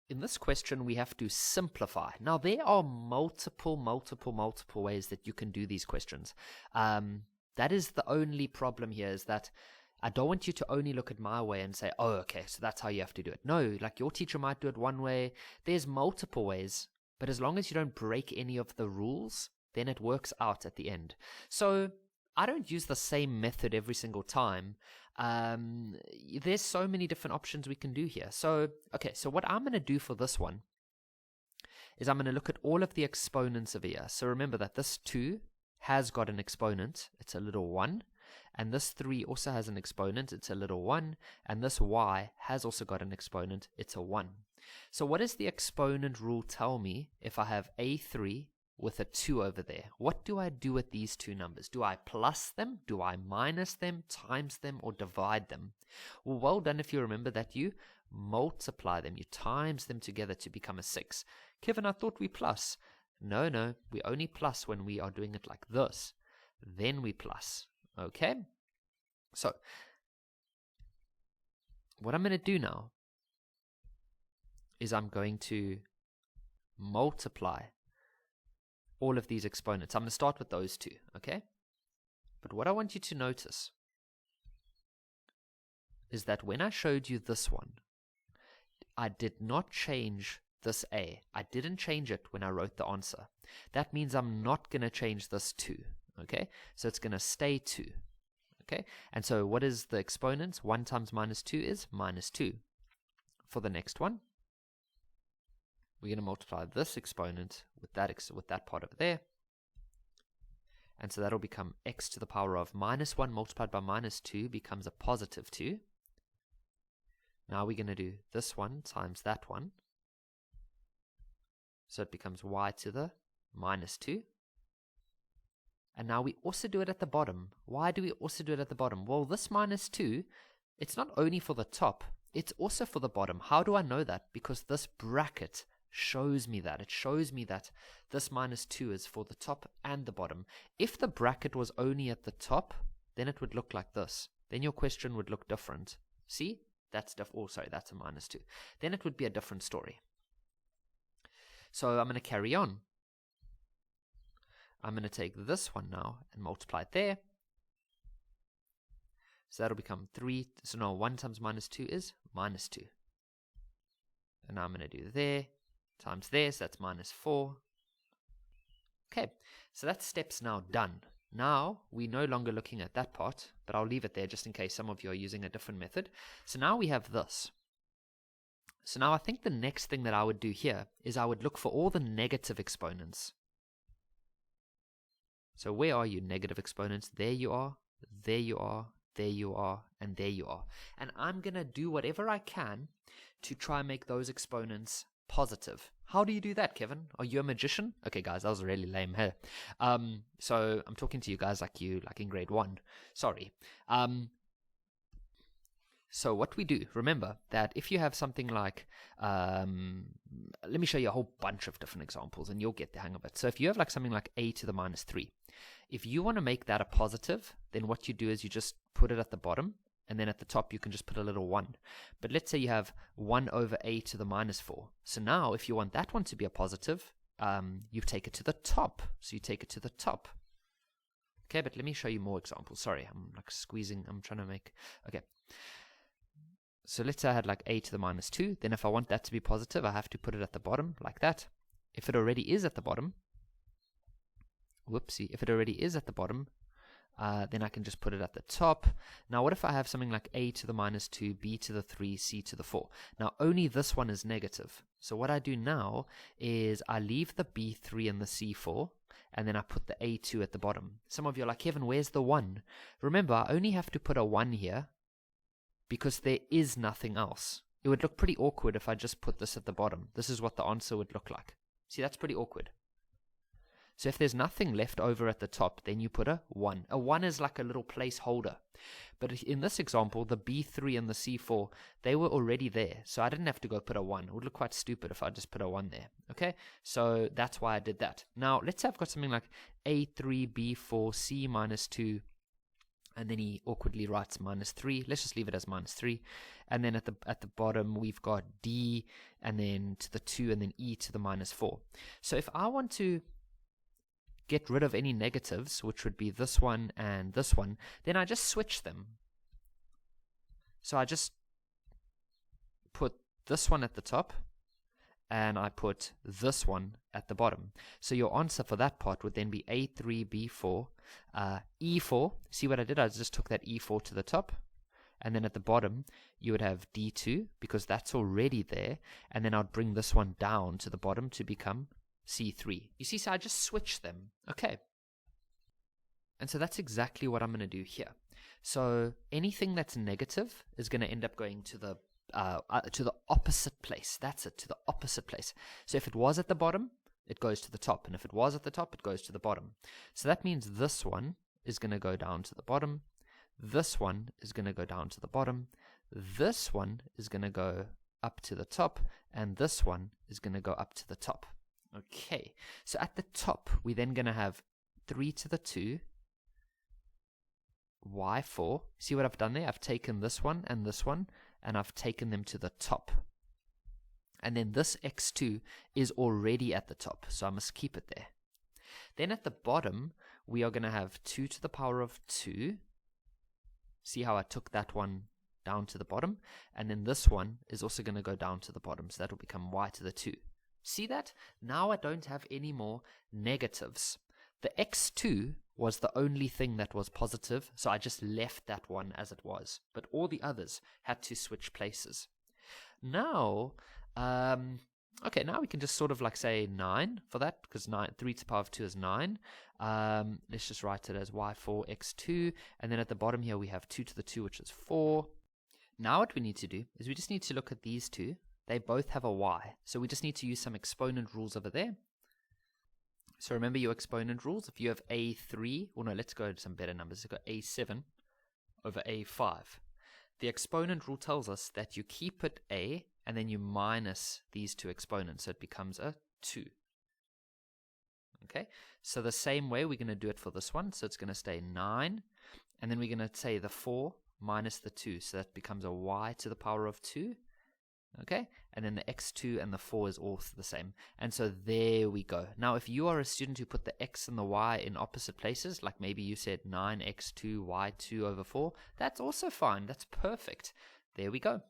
in this question, we have to simplify. Now, there are multiple ways that you can do these questions. That is the only problem here, is that I don't want you to only look at my way and say, oh, okay, so that's how you have to do it. No, like your teacher might do it one way. There's multiple ways, but as long as you don't break any of the rules, then it works out at the end. So I don't use the same method every single time. There's so many different options we can do here. So, okay, so what I'm going to do for this one is I'm going to look at all of the exponents of here. So remember that this 2 has got an exponent. It's a little 1. And this 3 also has an exponent. It's a little 1. And this y has also got an exponent. It's a 1. So what does the exponent rule tell me if I have a3 with a 2 over there? What do I do with these two numbers? Do I plus them? Do I minus them, times them, or divide them? Well done if you remember that you multiply them. You times them together to become a 6. Kevin, I thought we plus. No, we only plus when we are doing it like this. Then we plus. Okay? So, what I'm going to do now is I'm going to multiply all of these exponents. I'm going to start with those two, okay? But what I want you to notice is that when I showed you this one, I did not change this a. I didn't change it when I wrote the answer. That means I'm not going to change this 2, okay? So it's going to stay 2, okay? And so what is the exponents? 1 times minus 2 is minus 2. For the next one, we're going to multiply this exponent with that part over there. And so that'll become x to the power of minus 1 multiplied by minus 2 becomes a positive 2. Now we're going to do this one times that one. So it becomes y to the minus 2. And now we also do it at the bottom. Why do we also do it at the bottom? Well, this minus 2, it's not only for the top, it's also for the bottom. How do I know that? Because this bracket shows me that. It shows me that this minus 2 is for the top and the bottom. If the bracket was only at the top, then it would look like this. Then your question would look different. See? That's that's a minus 2. Then it would be a different story. So I'm going to carry on. I'm going to take this one now and multiply it there. So that'll become 3. So now 1 times minus 2 is minus 2. And now I'm going to do there times there. So that's minus 4. Okay, so that step's now done. Now we're no longer looking at that part, but I'll leave it there just in case some of you are using a different method. So now we have this. So now I think the next thing that I would do here is I would look for all the negative exponents. So where are you, negative exponents? There you are, there you are, there you are, and there you are. And I'm going to do whatever I can to try and make those exponents positive. How do you do that, Kevin? Are you a magician? Okay, guys, that was really lame here. So I'm talking to you guys like in grade 1. Sorry. So what we do, remember that if you have something like, let me show you a whole bunch of different examples and you'll get the hang of it. So if you have like something like a to the minus 3, if you want to make that a positive, then what you do is you just put it at the bottom, and then at the top you can just put a little 1. But let's say you have 1 over a to the minus 4. So now if you want that one to be a positive, you take it to the top. So you take it to the top. Okay, but let me show you more examples. Sorry, I'm like squeezing, I'm trying to make, okay. So let's say I had like a to the minus 2. Then if I want that to be positive, I have to put it at the bottom like that. If it already is at the bottom, whoopsie, if it already is at the bottom, then I can just put it at the top. Now what if I have something like a to the minus 2, b to the 3, c to the 4? Now only this one is negative. So what I do now is I leave the b3 and the c4, and then I put the a2 at the bottom. Some of you are like, Kevin, where's the 1? Remember, I only have to put a 1 here because there is nothing else. It would look pretty awkward if I just put this at the bottom. This is what the answer would look like. See, that's pretty awkward. So if there's nothing left over at the top, then you put a 1. A 1 is like a little placeholder. But in this example, the B3 and the C4, they were already there. So I didn't have to go put a 1. It would look quite stupid if I just put a 1 there. Okay, so that's why I did that. Now, let's say I've got something like A3, B4, C minus 2, And then he awkwardly writes minus 3. Let's just leave it as minus 3. And then at the bottom, we've got d, and then to the 2, and then e to the minus 4. So if I want to get rid of any negatives, which would be this one and this one, then I just switch them. So I just put this one at the top, and I put this one at the bottom. So your answer for that part would then be A3, B4, E4. See what I did? I just took that E4 to the top, and then at the bottom you would have D2, because that's already there, and then I'd bring this one down to the bottom to become C3. You see, so I just switch them. Okay. And so that's exactly what I'm going to do here. So anything that's negative is going to end up going to the opposite place. That's it, to the opposite place. So if it was at the bottom, it goes to the top. And if it was at the top, it goes to the bottom. So that means this one is going to go down to the bottom. This one is going to go down to the bottom. This one is going to go up to the top. And this one is going to go up to the top. Okay, so at the top, we're then going to have 3 to the 2, y4. See what I've done there? I've taken this one, and I've taken them to the top. And then this x2 is already at the top, so I must keep it there. Then at the bottom, we are going to have 2 to the power of 2. See how I took that one down to the bottom? And then this one is also going to go down to the bottom, so that will become y to the 2. See that? Now I don't have any more negatives. The x2 was the only thing that was positive, so I just left that one as it was. But all the others had to switch places. Now, okay, now we can just sort of like say 9 for that, because 3 to the power of 2 is 9. Let's just write it as y4 x2, and then at the bottom here we have 2 to the 2, which is 4. Now what we need to do is we just need to look at these two. They both have a y, so we just need to use some exponent rules over there. So remember your exponent rules. If you have a3, or no, let's go to some better numbers. Let's go a7 over a5. The exponent rule tells us that you keep it a, and then you minus these two exponents, so it becomes a 2. Okay, so the same way we're going to do it for this one. So it's going to stay 9, and then we're going to say the 4 minus the 2, so that becomes a y to the power of 2. Okay, and then the x2 and the 4 is all the same. And so there we go. Now, if you are a student who put the x and the y in opposite places, like maybe you said 9x2, y2 over 4, that's also fine. That's perfect. There we go.